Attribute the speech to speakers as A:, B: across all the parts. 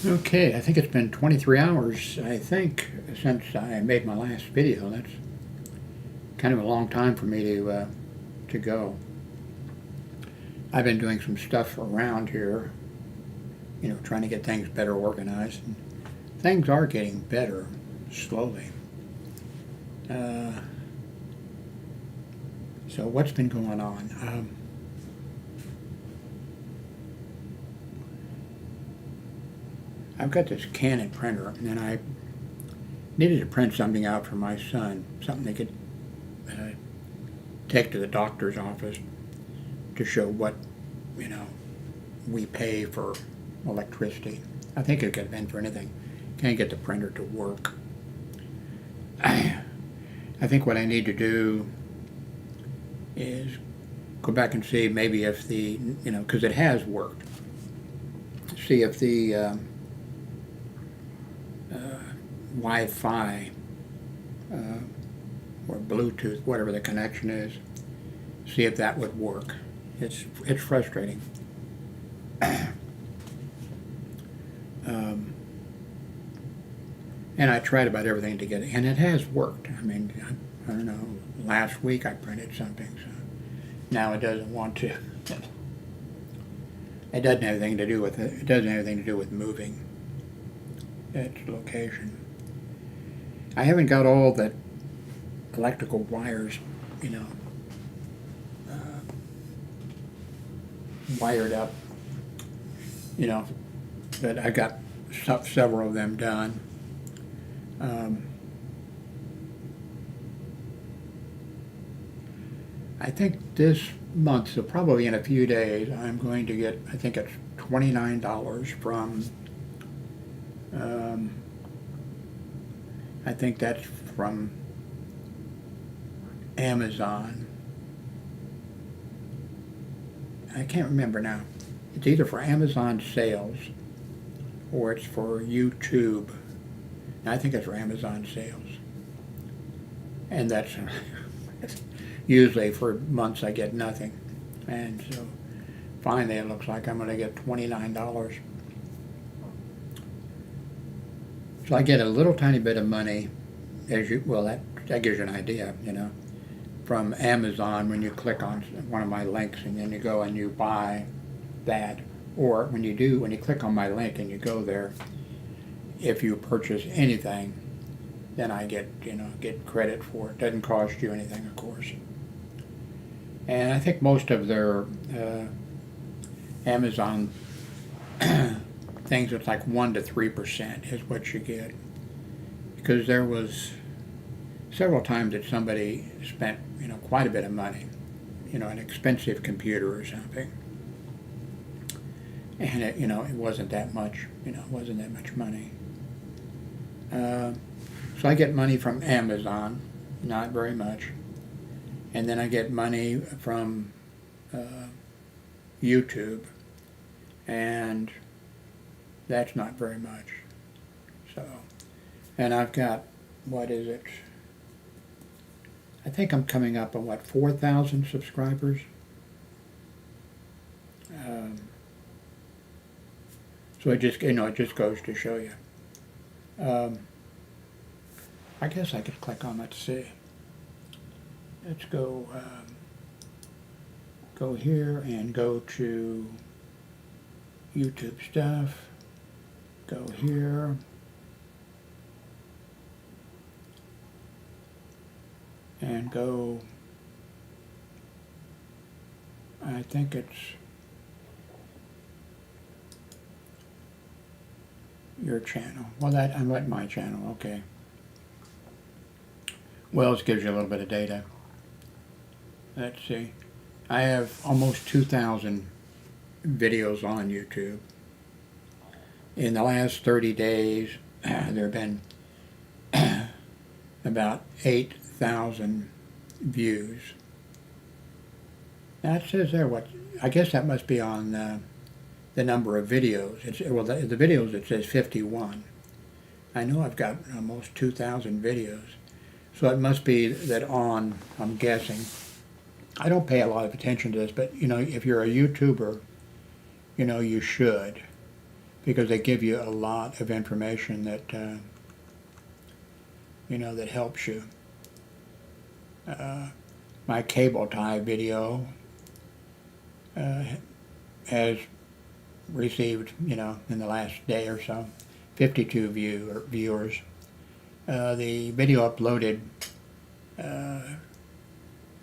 A: Okay, I think it's been 23 hours, I think, since I made my last video. That's kind of a long time for me to go. I've been doing some stuff around here, trying to get things better organized. And things are getting better, slowly. Uh, so what's been going on? I've got this Canon printer, and I needed to print something out for my son, something they could take to the doctor's office to show what, you know, we pay for electricity. I think it could have been for anything. Can't get the printer to work. I think what I need to do is go back and see maybe if the, because it has worked, see if the Wi-Fi or Bluetooth, whatever the connection is, see if that would work. It's frustrating. And I tried about everything to get it, and it has worked. I mean, I don't know, last week I printed something, so now it doesn't want to. It doesn't have anything to do with it. It doesn't have anything to do with moving its location. I haven't got all the electrical wires, wired up, but I got several of them done. I think this month, so probably in a few days, I'm going to get, I think it's $29 from, I think that's from Amazon. I can't remember now. It's either for Amazon sales or it's for YouTube. I think it's for Amazon sales. And that's usually for months I get nothing. And so finally it looks like I'm going to get $29. So I get a little tiny bit of money, that gives you an idea, from Amazon when you click on one of my links and then you go and you buy that. Or when you click on my link and you go there, if you purchase anything, then I get credit for it. Doesn't cost you anything, of course. And I think most of their Amazon things, it's like 1 to 3% is what you get. Because there was several times that somebody spent, quite a bit of money, an expensive computer or something. And it wasn't that much, it wasn't that much money. So I get money from Amazon, not very much. And then I get money from YouTube, and that's not very much. So, and I've got, what is it? I think I'm coming up on 4,000 subscribers. So it just goes to show you. I guess I could click on, let's see. Let's go here and go to YouTube stuff. Go here. And go, I think it's your channel. Well, I'm at my channel, okay. Well, this gives you a little bit of data. Let's see. I have almost 2,000 videos on YouTube. In the last 30 days, there have been about 8,000 views. Now it says there I guess that must be on the number of videos. The videos it says 51. I know I've got almost 2,000 videos. So it must be that I'm guessing. I don't pay a lot of attention to this, but if you're a YouTuber, you should. because they give you a lot of information that that helps you. My cable tie video has received, in the last day or so, 52 viewers. The video uploaded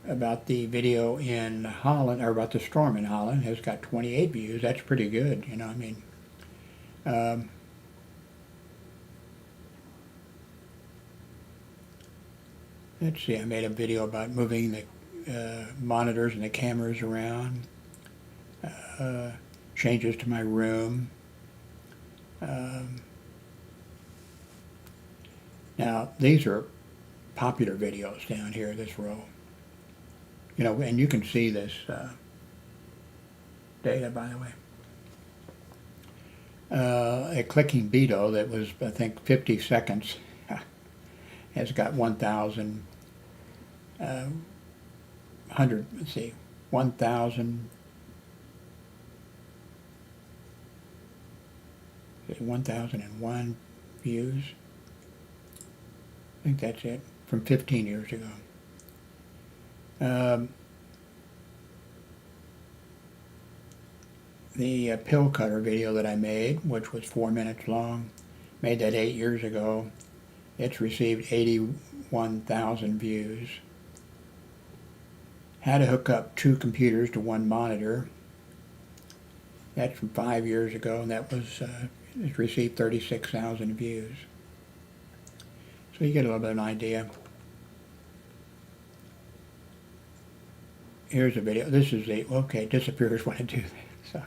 A: about the video in Holland, or about the storm in Holland, has got 28 views. That's pretty good, let's see, I made a video about moving the monitors and the cameras around, changes to my room. Now, these are popular videos down here, this row. And you can see this data, by the way. A clicking Beto that was, I think, 50 seconds has got 1,000, 1,001 views. I think that's it, from 15 years ago. The pill cutter video that I made, which was 4 minutes long, made that 8 years ago. It's received 81,000 views. How to hook up 2 computers to 1 monitor. That's from 5 years ago, and that was it's received 36,000 views. So you get a little bit of an idea. Here's a video. This is the, okay, it disappears when I do that. So.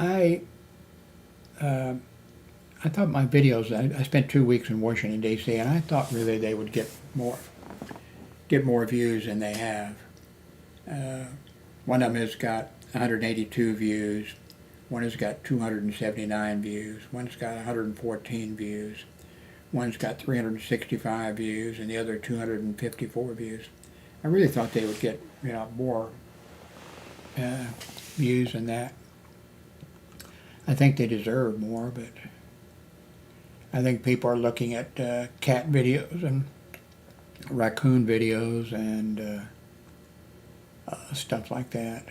A: I thought my videos, I spent 2 weeks in Washington, D.C., and I thought really they would get more views than they have. One of them has got 182 views. One has got 279 views. One's got 114 views. One's got 365 views, and the other 254 views. I really thought they would get more views than that. I think they deserve more, but I think people are looking at cat videos and raccoon videos and stuff like that.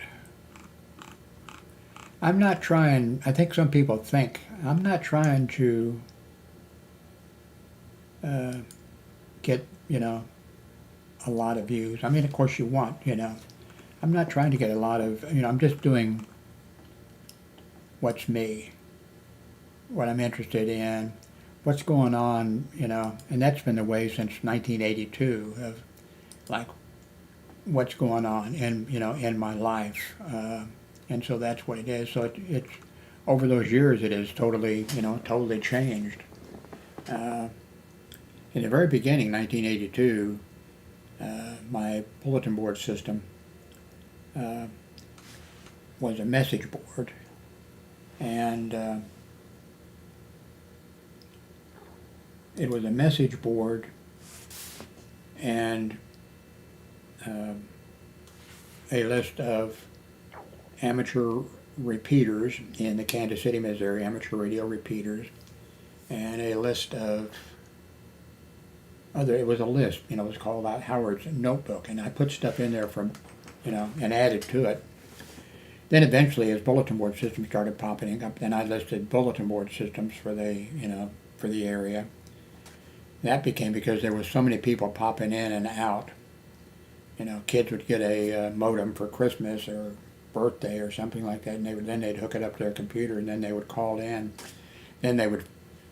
A: I'm not trying, I think some people think, I'm not trying to get, a lot of views. I mean, of course you want, I'm not trying to get a lot of, I'm just doing what's me, what I'm interested in, what's going on, and that's been the way since 1982 of like what's going on in my life, and so that's what it is. So it's over those years it has totally totally changed. In the very beginning, 1982, my bulletin board system was a message board, and it was a message board and a list of amateur repeaters in the Kansas City, Missouri, amateur radio repeaters, and a list of it was a list, it was called out Howard's Notebook, and I put stuff in there from, and added to it. Then eventually, as bulletin board systems started popping up, then I listed bulletin board systems for the, for the area. That became because there was so many people popping in and out. Kids would get a modem for Christmas or birthday or something like that, and then they'd hook it up to their computer, and then they would call in. Then they would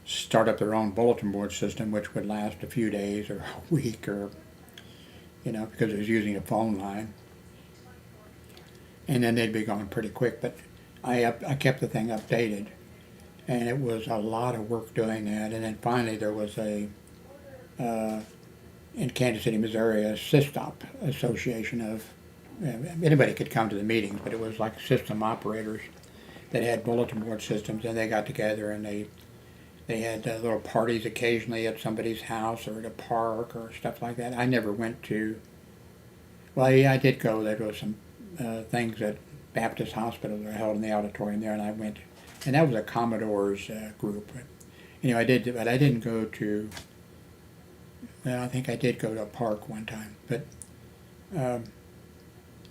A: start up their own bulletin board system, which would last a few days or a week, or because it was using a phone line. And then they'd be gone pretty quick. But I kept the thing updated, and it was a lot of work doing that. And then finally there was in Kansas City, Missouri, a SysOp association of anybody could come to the meetings, but it was like system operators that had bulletin board systems, and they got together and they had little parties occasionally at somebody's house or at a park or stuff like that. I never went to, well, yeah, I did go. There was some things at Baptist Hospital that are held in the auditorium there, and I went, and that was a Commodore's group. I did, but I didn't go to. Well, I think I did go to a park one time, but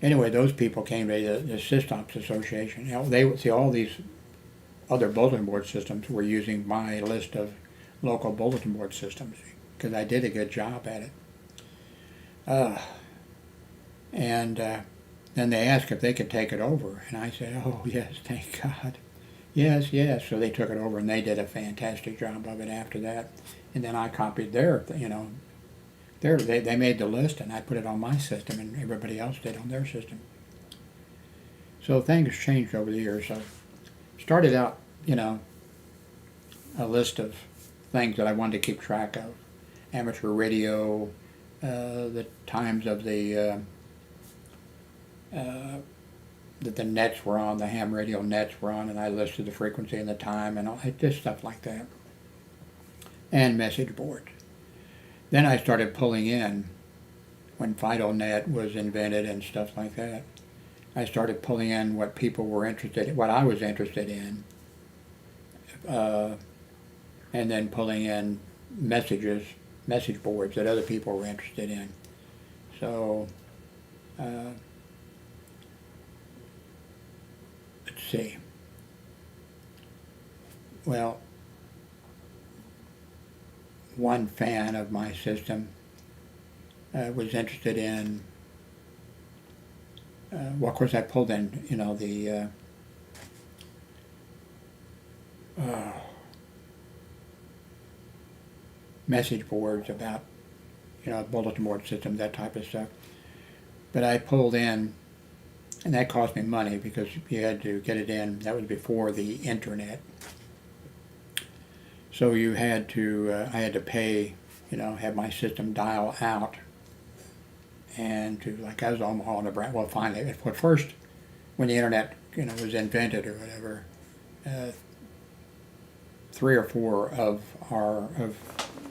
A: anyway, those people came to the SysOps Association. They would see all these other bulletin board systems were using my list of local bulletin board systems because I did a good job at it. And then they asked if they could take it over, and I said, "Oh yes, thank God, yes, yes." So they took it over, and they did a fantastic job of it after that. And then I copied they made the list, and I put it on my system, and everybody else did on their system. So things changed over the years. So started out, a list of things that I wanted to keep track of: amateur radio, the times of the that the nets were on, the ham radio nets were on, and I listed the frequency and the time and all, just stuff like that, and message boards. Then I started pulling in, when FidoNet was invented and stuff like that, I started pulling in what people were interested in, what I was interested in, and then pulling in message boards that other people were interested in. So, let's see. Well, one fan of my system was interested in, well, of course I pulled in, the message boards about, bulletin board systems, that type of stuff. But I pulled in, and that cost me money because you had to get it in. That was before the internet. So you had to, I had to pay, have my system dial out, and I was Omaha, Nebraska. Well, finally, at first, when the internet, was invented or whatever, 3 or 4 of our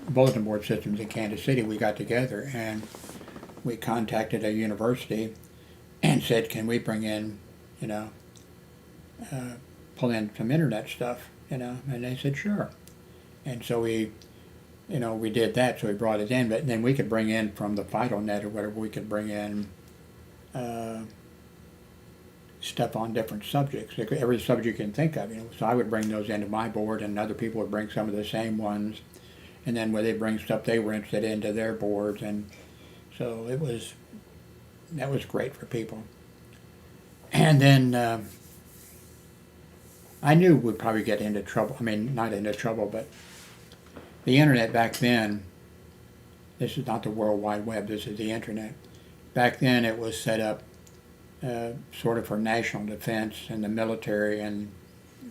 A: bulletin board systems in Kansas City, we got together and we contacted a university and said, can we bring in, pull in some internet stuff, and they said sure. And so we did that, so we brought it in, but then we could bring in from the FidoNet or whatever, we could bring in stuff on different subjects, every subject you can think of, So I would bring those into my board, and other people would bring some of the same ones, and then when they bring stuff they were interested in to their boards, and so that was great for people. And then I knew we'd probably get into trouble. I mean, not into trouble, but the internet back then, this is not the World Wide Web, this is the internet. Back then it was set up sort of for national defense and the military and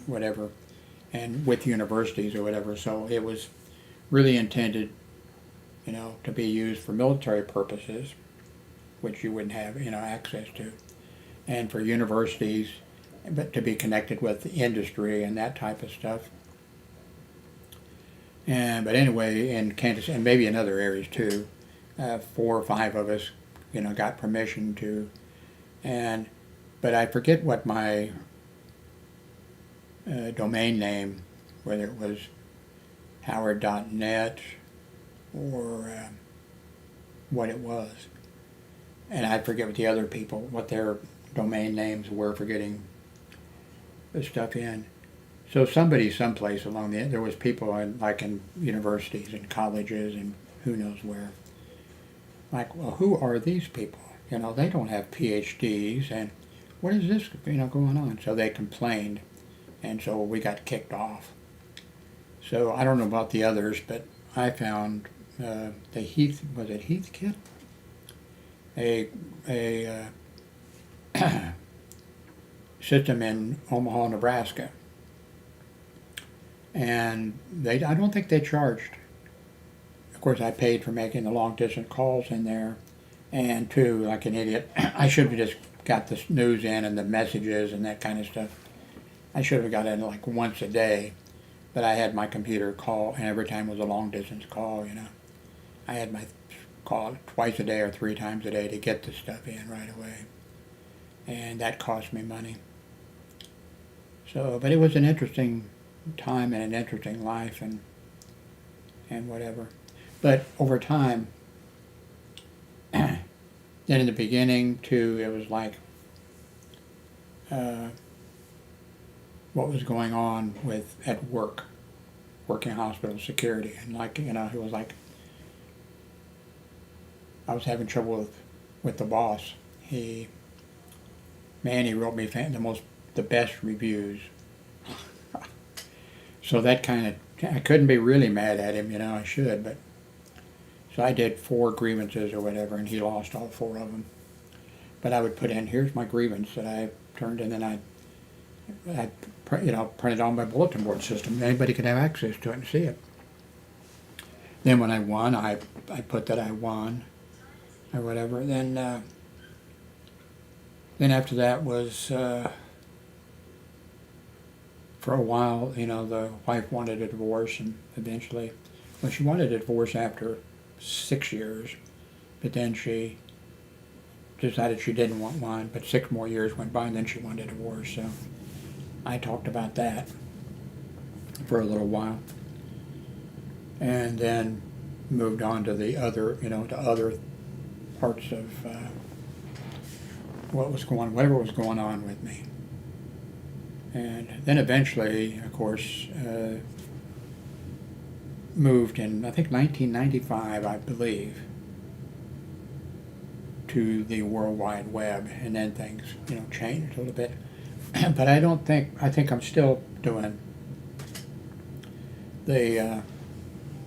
A: whatever, and with universities or whatever, so it was really intended, to be used for military purposes, which you wouldn't have, access to, and for universities, but to be connected with the industry and that type of stuff. But anyway, in Kansas, and maybe in other areas too, 4 or 5 of us, got permission to, but I forget what my domain name, whether it was howard.net or what it was. And I forget what the other people, what their domain names were for getting the stuff in. So somebody someplace along there was people in universities and colleges and who knows where. Like, well, who are these people? They don't have PhDs, and what is this, going on? So they complained, and so we got kicked off. So I don't know about the others, but I found the Heathkit? A system in Omaha, Nebraska. And I don't think they charged. Of course, I paid for making the long distance calls in there, and too, like an idiot, I should have just got the news in and the messages and that kind of stuff. I should have got it like once a day, but I had my computer call, and every time was a long distance call, I had my call twice a day or 3 times a day to get the stuff in right away. and that cost me money. So, but it was an interesting time and an interesting life and whatever. But over time, then in the beginning too, it was like what was going on with at work, working hospital security, and like it was like I was having trouble with the boss. He wrote me the best reviews. So that kind of, I couldn't be really mad at him, I should, but so I did 4 grievances or whatever, and he lost all 4 of them. But I would put in, here's my grievance that I turned, and then I print it on my bulletin board system. Anybody could have access to it and see it. Then when I won, I put that I won or whatever. Then after that was for a while, the wife wanted a divorce, and eventually, well, she wanted a divorce after 6 years, but then she decided she didn't want one, but 6 more years went by and then she wanted a divorce. So I talked about that for a little while, and then moved on to the other, to other parts of whatever was going on with me. And then eventually, of course, moved in, I think, 1995, I believe, to the World Wide Web, and then things, changed a little bit. But I think I'm still doing the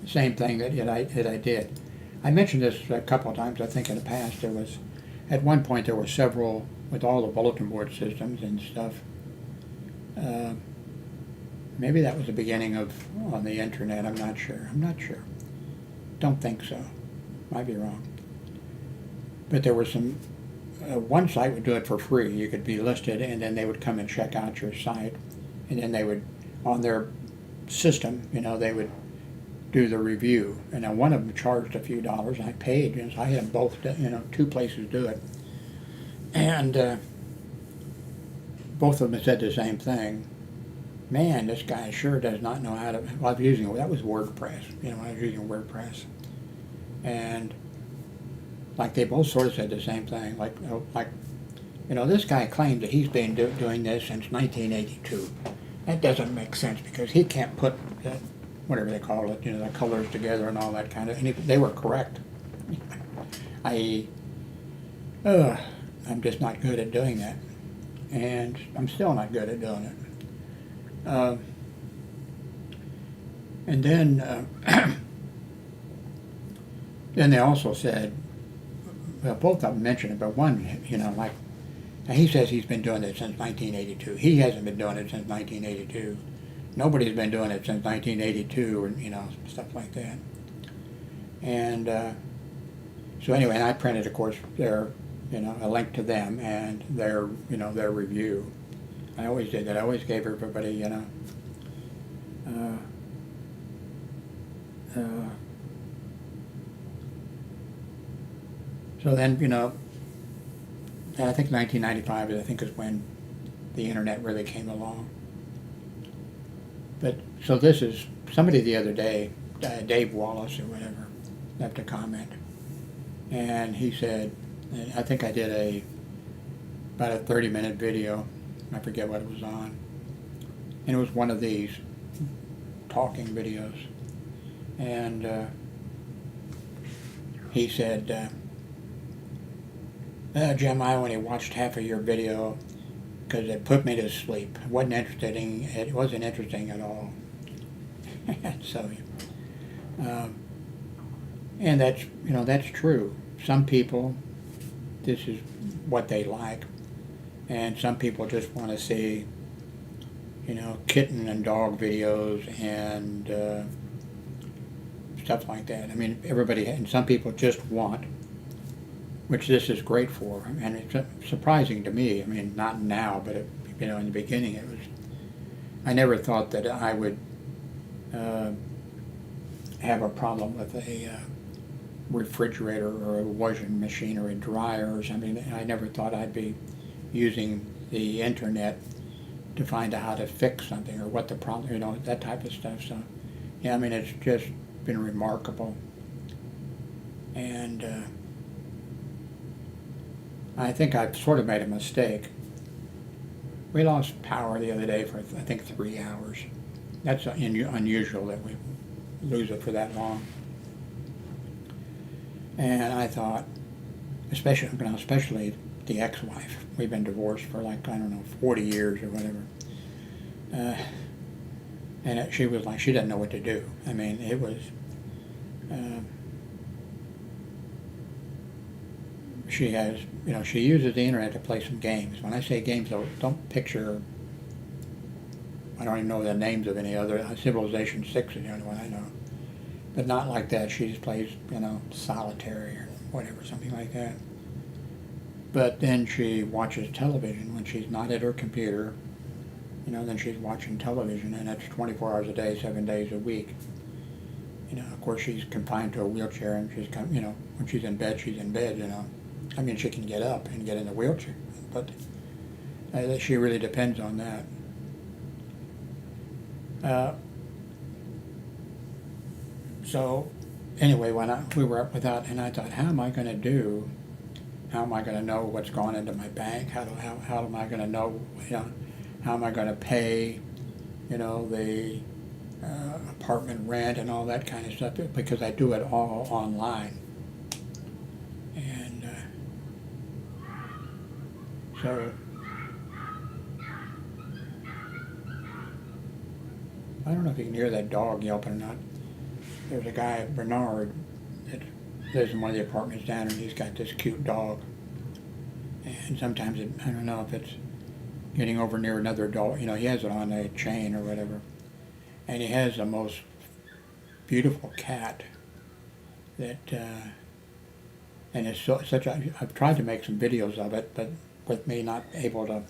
A: same thing that I did. I mentioned this a couple of times, I think, in the past. At one point, there were several, with all the bulletin board systems and stuff. Maybe that was the beginning on the internet. I'm not sure. Don't think so. Might be wrong. But there was some. One site would do it for free. You could be listed, and then they would come and check out your site, and then they would, on their system, they would do the review. And then one of them charged a few dollars. I paid, so I had them both. 2 places do it, and both of them said the same thing. Man, this guy sure does not know how to. Well, I was using, that was WordPress. I was using WordPress, and like they both sort of said the same thing. Like this guy claims that he's been doing this since 1982. That doesn't make sense because he can't put that, whatever they call it, the colors together and all that kind of. And they were correct. I'm just not good at doing that, and I'm still not good at doing it. And then then they also said, well, both of them mentioned it, but one, now he says he's been doing it since 1982. He hasn't been doing it since 1982. Nobody's been doing it since 1982, or stuff like that. And so anyway, and I printed, of course, a link to them and their review. I always did that. I always gave everybody, so then, I think 1995 is when the internet really came along. But, so this is, somebody the other day, Dave Wallace or whatever, left a comment. And he said, I think I did about a 30-minute video. I forget what it was on. And it was one of these talking videos. And he said, Jim, I only watched half of your video because it put me to sleep. It wasn't interesting at all. So, and that's true. Some people, this is what they like. And some people just want to see, kitten and dog videos and stuff like that. I mean, and some people just want, which this is great for, and it's surprising to me. I mean, not now, but in the beginning, it was. I never thought that I would have a problem with a refrigerator or a washing machine or a dryer or something. I never thought I'd be, using the internet to find out how to fix something or what the problem, you know, that type of stuff. So, yeah, I mean, it's just been remarkable. And I think I've sort of made a mistake. We lost power the other day for, I think, 3 hours. That's unusual that we lose it for that long. And I thought, especially the ex-wife, we've been divorced for like, I don't know, 40 years or whatever. And she was like, she doesn't know what to do. I mean, it was, she has, you know, she uses the internet to play some games. When I say games, though, don't picture, I don't even know the names of any other. Civilization 6 is the only one I know. But not like that. She just plays, you know, solitary or whatever, something like that. But then she watches television when she's not at her computer. You know, then she's watching television, and that's 24 hours a day, 7 days a week. You know, of course, she's confined to a wheelchair, and she's, you know, when she's in bed, she's in bed, you know. I mean, she can get up and get in the wheelchair, but she really depends on that. So, anyway, when we were up without, and I thought, how am I going to do? How am I going to know what's going into my bank? How am I going to know? You know, how am I going to pay? You know, the apartment rent and all that kind of stuff, because I do it all online. And so I don't know if you can hear that dog yelping or not. There's a guy, Bernard, that lives in one of the apartments down, and he's got this cute dog. And sometimes I don't know if it's getting over near another dog. You know, he has it on a chain or whatever. And he has the most beautiful cat that, and it's such a, I've tried to make some videos of it, but with me not able to,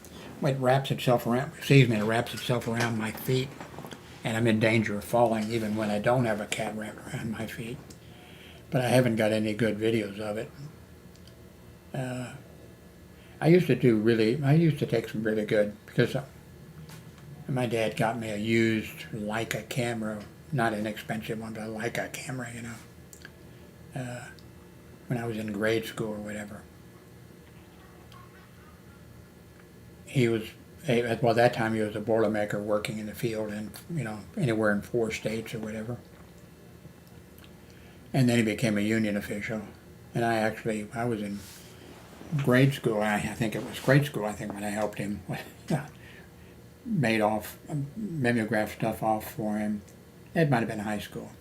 A: it wraps itself around, sees me, and it wraps itself around my feet. And I'm in danger of falling even when I don't have a cat wrapped around my feet. But I haven't got any good videos of it. I used to take some really good, because my dad got me a used Leica camera, not an expensive one, but a Leica camera, you know, when I was in grade school or whatever. He was, well, that time he was a Boilermaker working in the field, and, you know, anywhere in 4 states or whatever. And then he became a union official. And I was in grade school, I think it was grade school, I think, when I helped him, mimeograph stuff off for him. It might have been high school.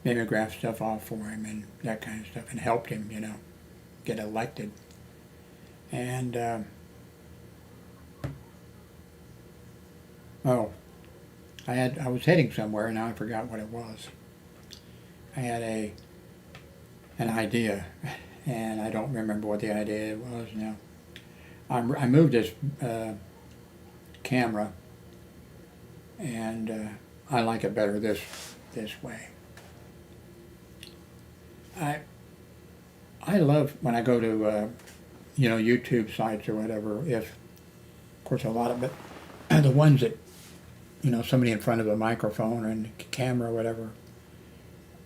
A: Mimeograph stuff off for him and that kind of stuff, and helped him, you know, get elected. And, I was heading somewhere, and now I forgot what it was. I had an idea, and I don't remember what the idea was now. I moved this camera, and I like it better this way. I love when I go to you know, YouTube sites or whatever. If, of course, a lot of it, the ones that, you know, somebody in front of a microphone and camera or whatever.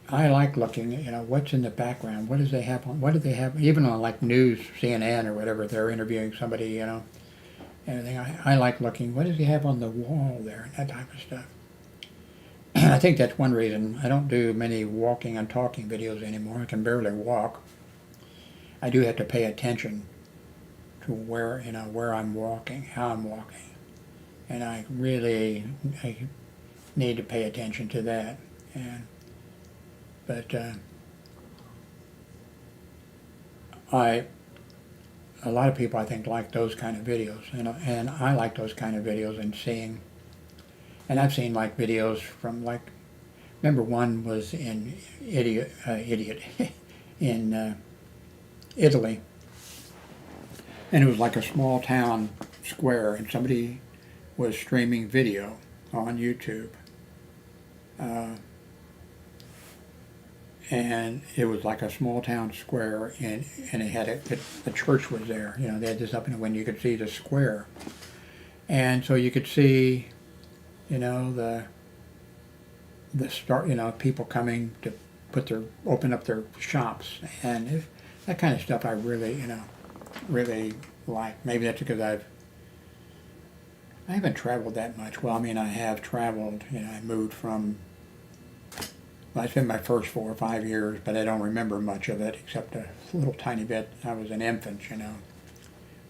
A: I like looking at, you know, what's in the background. What do they have, even on like news, CNN or whatever, if they're interviewing somebody, you know, anything. I like looking, what does he have on the wall there, that type of stuff. I think that's one reason I don't do many walking and talking videos anymore. I can barely walk. I do have to pay attention to where I'm walking, how I'm walking. And I need to pay attention to that. But a lot of people, I think, like those kind of videos, and I like those kind of videos, and seeing, and I've seen like videos from, like, remember one was in in Italy, and it was like a small town square, and somebody was streaming video on YouTube. and it was like a small town square, and it had a church was there. You know, they had this up in the window. You could see the square, and so you could see, you know, the start. You know, people coming to open up their shops, and that kind of stuff I really, you know, really like. Maybe that's because I haven't traveled that much. Well, I mean, I have traveled. You know, I moved from. Well, I spent my first 4 or 5 years, but I don't remember much of it except a little tiny bit. I was an infant, you know,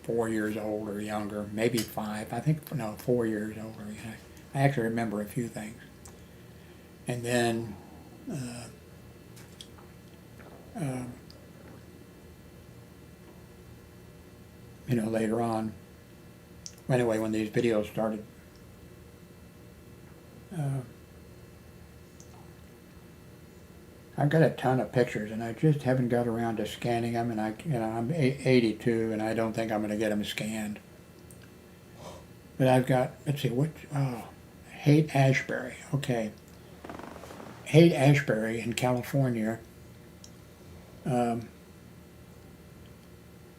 A: 4 years old or younger, maybe 5. I think, no, 4 years older. Yeah. I actually remember a few things. And then, you know, later on, anyway, when these videos started, I've got a ton of pictures, and I just haven't got around to scanning them. And I'm 82, and I don't think I'm going to get them scanned. But I've got, let's see, Haight-Ashbury. Okay, Haight-Ashbury in California. At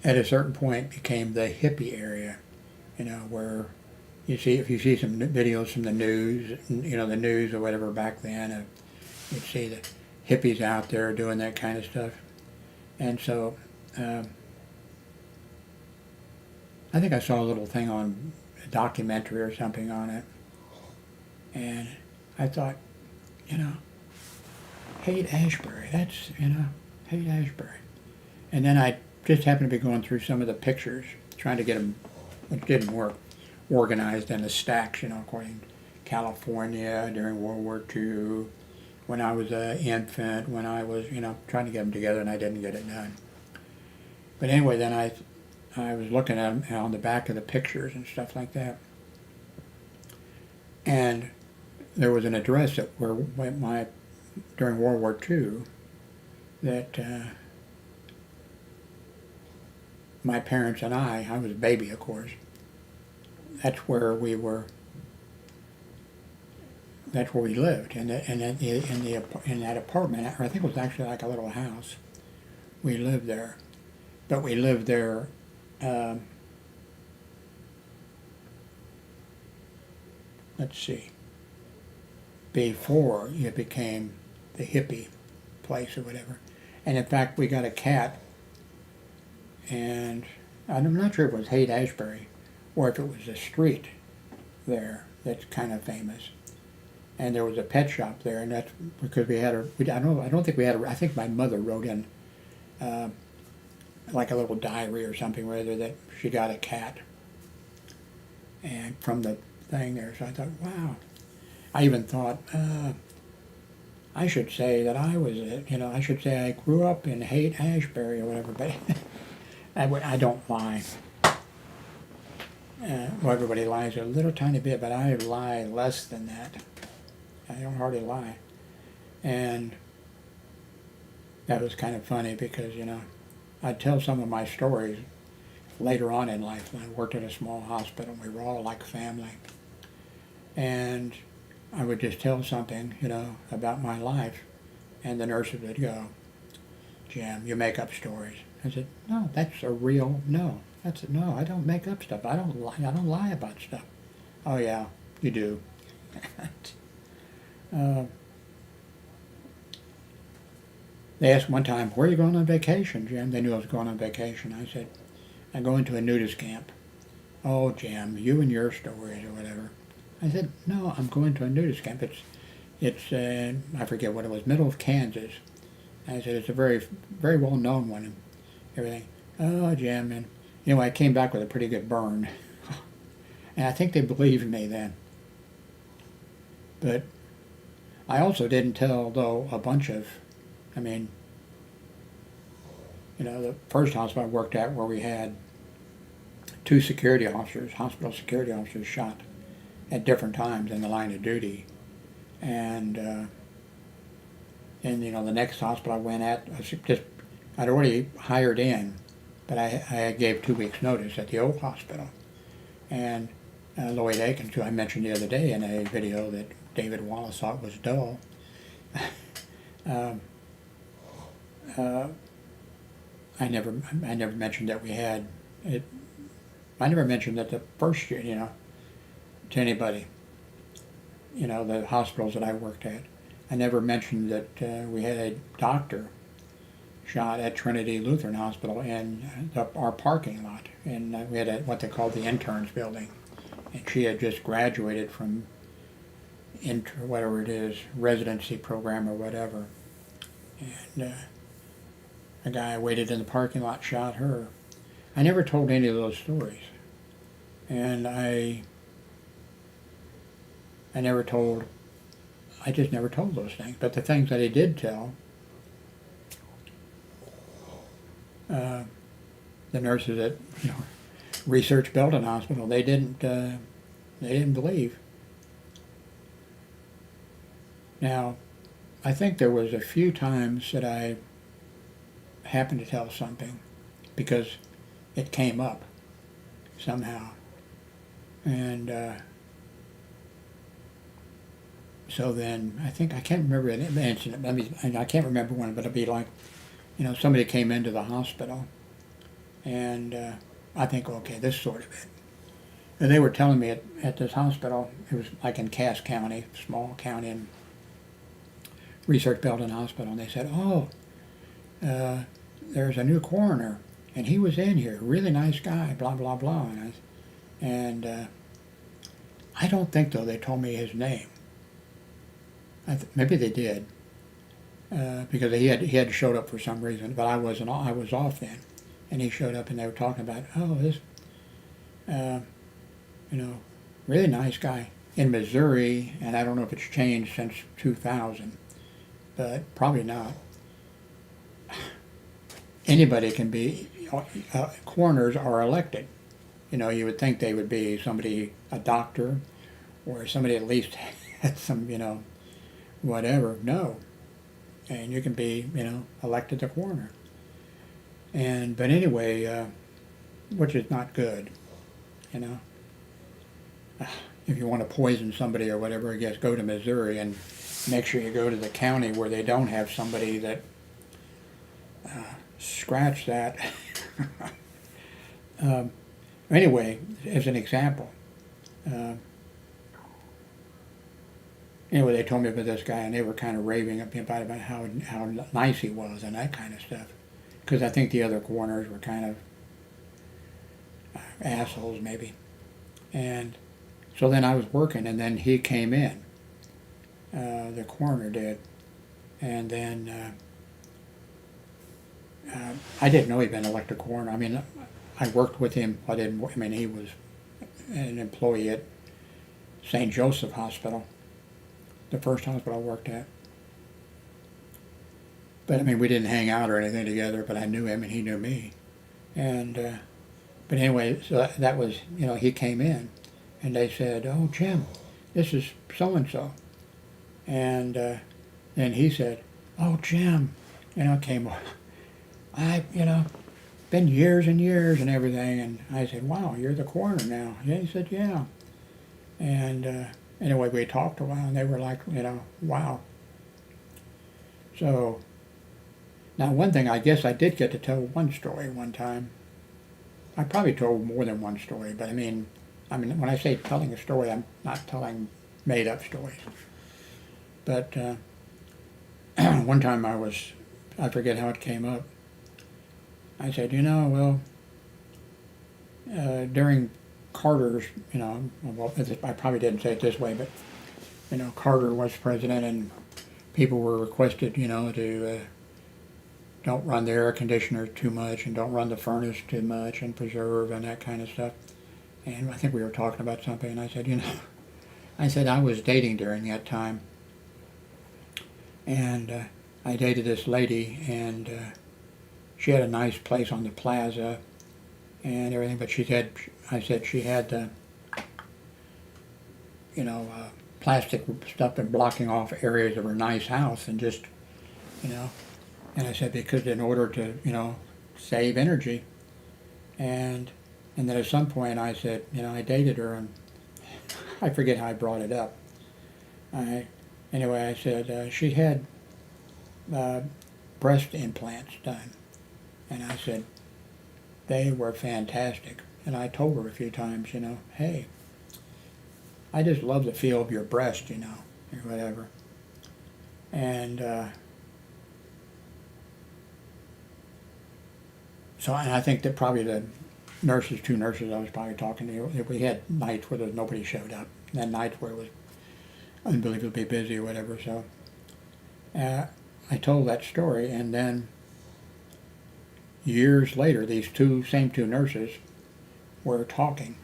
A: a certain point, became the hippie area. You know, where if you see some videos from the news, you know, the news or whatever back then, you'd see the hippies out there doing that kind of stuff. And so I think I saw a little thing on a documentary or something on it, and I thought, you know, Haight-Ashbury, that's, you know, Haight-Ashbury. And then I just happened to be going through some of the pictures, trying to get them, which didn't work, organized in the stacks, you know, according to California during World War II, when I was an infant, when I was, you know, trying to get them together, and I didn't get it done. But anyway, then I was looking at them on the back of the pictures and stuff like that. And there was an address that during World War II, that my parents and I was a baby, of course, that's where we lived, in that apartment, or I think it was actually like a little house. We lived there, but we lived there. Let's see. Before it became the hippie place or whatever, and in fact, we got a cat, and I'm not sure if it was Haight-Ashbury, or if it was a street there that's kind of famous. And there was a pet shop there, and that's because I think my mother wrote in like a little diary or something rather that she got a cat, and from the thing there. So I thought, wow. I even thought I should say that I should say I grew up in Haight-Ashbury or whatever, but I don't lie. Well, everybody lies a little tiny bit, but I lie less than that. I don't hardly lie. And that was kind of funny because, you know, I'd tell some of my stories later on in life. I worked at a small hospital. We were all like family. And I would just tell something, you know, about my life, and the nurses would go, "Jim, you make up stories." I said, "No, that's a real, no. No, I don't make up stuff. I don't lie about stuff." "Oh yeah, you do." They asked one time, "Where are you going on vacation, Jim?" They knew I was going on vacation. I said, "I'm going to a nudist camp." "Oh, Jim, you and your stories or whatever." I said, "No, I'm going to a nudist camp. It's I forget what it was, middle of Kansas." I said, "It's a very, very well-known one and everything." "Oh, Jim," and anyway, I came back with a pretty good burn. And I think they believed me then. But I also didn't tell, though, a bunch of, I mean, you know, the first hospital I worked at where we had 2 security officers, hospital security officers, shot at different times in the line of duty. And you know, the next hospital I went at, I'd already hired in, but I gave 2 weeks notice at the old hospital. And Lloyd Aikens, who I mentioned the other day in a video that David Wallace thought was dull, uh, I never mentioned that we had it. I never mentioned that the first year, to anybody, the hospitals that I worked at. I never mentioned that we had a doctor shot at Trinity Lutheran Hospital in our parking lot. And we had what they called the interns building. And she had just graduated from whatever it is, residency program or whatever. And a guy waited in the parking lot, shot her. I never told any of those stories. And I just never told those things. But the things that I did tell, the nurses at Research Belton Hospital, they didn't believe. Now, I think there was a few times that I happened to tell something because it came up somehow. And so then I can't remember an incident. I can't remember one, but it'd be like, somebody came into the hospital, and I think, okay, this is sort of it. And they were telling me at this hospital, it was like in Cass County, small county in Research Belton Hospital, and they said, there's a new coroner, and he was in here, really nice guy, blah, blah, blah. And I don't think, though, they told me his name. Maybe they did, because he had showed up for some reason, but I wasn't. I was off then, and he showed up, and they were talking about, this, really nice guy in Missouri, and I don't know if it's changed since 2000, but probably not. Anybody can be. Coroners are elected. You would think they would be somebody, a doctor, or somebody at least had some, whatever. No. And you can be, elected to coroner. But anyway, which is not good, If you want to poison somebody or whatever, I guess go to Missouri and make sure you go to the county where they don't have somebody that, scratch that. Anyway, as an example, anyway, they told me about this guy, and they were kind of raving about how nice he was and that kind of stuff. Because I think the other coroners were kind of assholes, maybe. And so then I was working, and then he came in. The coroner did. And then I didn't know he'd been elected coroner. I mean, I worked with him. He was an employee at St. Joseph Hospital, the first hospital I worked at. But we didn't hang out or anything together, but I knew him and he knew me. And, but anyway, so that was, he came in and they said, "Oh, Jim, this is so-and-so." And then he said, "Oh, Jim," came on. Been years and years and everything. And I said, "Wow, you're the coroner now." Yeah, he said, "Yeah." And anyway, we talked a while, and they were like, wow. So, now one thing, I guess I did get to tell one story one time. I probably told more than one story, but when I say telling a story, I'm not telling made-up stories. But one time I forget how it came up. I said, during Carter's, I probably didn't say it this way, but, Carter was president, and people were requested, to don't run the air conditioner too much, and don't run the furnace too much, and preserve, and that kind of stuff. And I think we were talking about something, and I said, I was dating during that time, and I dated this lady, and she had a nice place on the plaza and everything, but I said she had plastic stuff and blocking off areas of her nice house, and just, and I said, because in order to, save energy, and then at some point I said, I dated her, and I forget how I brought it up. Anyway, I said, she had breast implants done. And I said, they were fantastic. And I told her a few times, you know, hey, I just love the feel of your breast, you know, or whatever. And so, and I think that probably the nurses, two nurses I was probably talking to, we had nights where nobody showed up, and then nights where it was unbelievably busy or whatever. So I told that story, and then years later, these same two nurses were talking.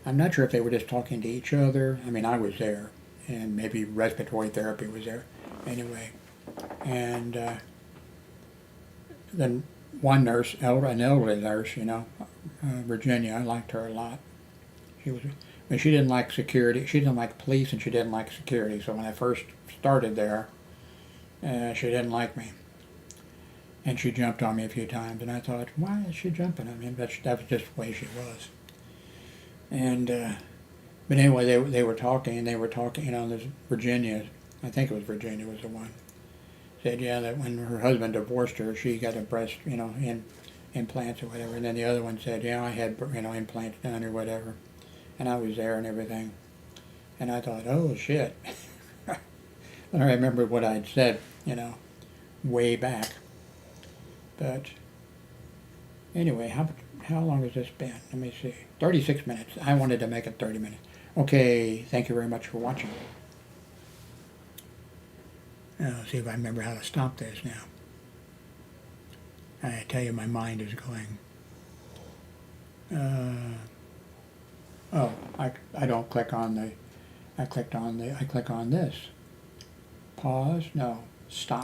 A: I'm not sure if they were just talking to each other. I mean, I was there, and maybe respiratory therapy was there. Anyway, and then one nurse, an elderly nurse, you know, Virginia, I liked her a lot. But she didn't like security. She didn't like police, and she didn't like security. So when I first started there, she didn't like me. And she jumped on me a few times, and I thought, why is she jumping on me? That was just the way she was. And but anyway, they were talking, you know, there's Virginia, I think it was Virginia was the one, said, yeah, that when her husband divorced her, she got a breast, you know, implants or whatever. And then the other one said, yeah, I had, you know, implants done or whatever. And I was there and everything. And I thought, oh, shit. And I remember what I'd said, you know, way back. But anyway, how long has this been? Let me see. 36 minutes. I wanted to make it 30 minutes. Okay, thank you very much for watching. Let's see if I remember how to stop this now. I tell you, my mind is going. Oh, I don't click on the. I click on this. Pause. No. Stop.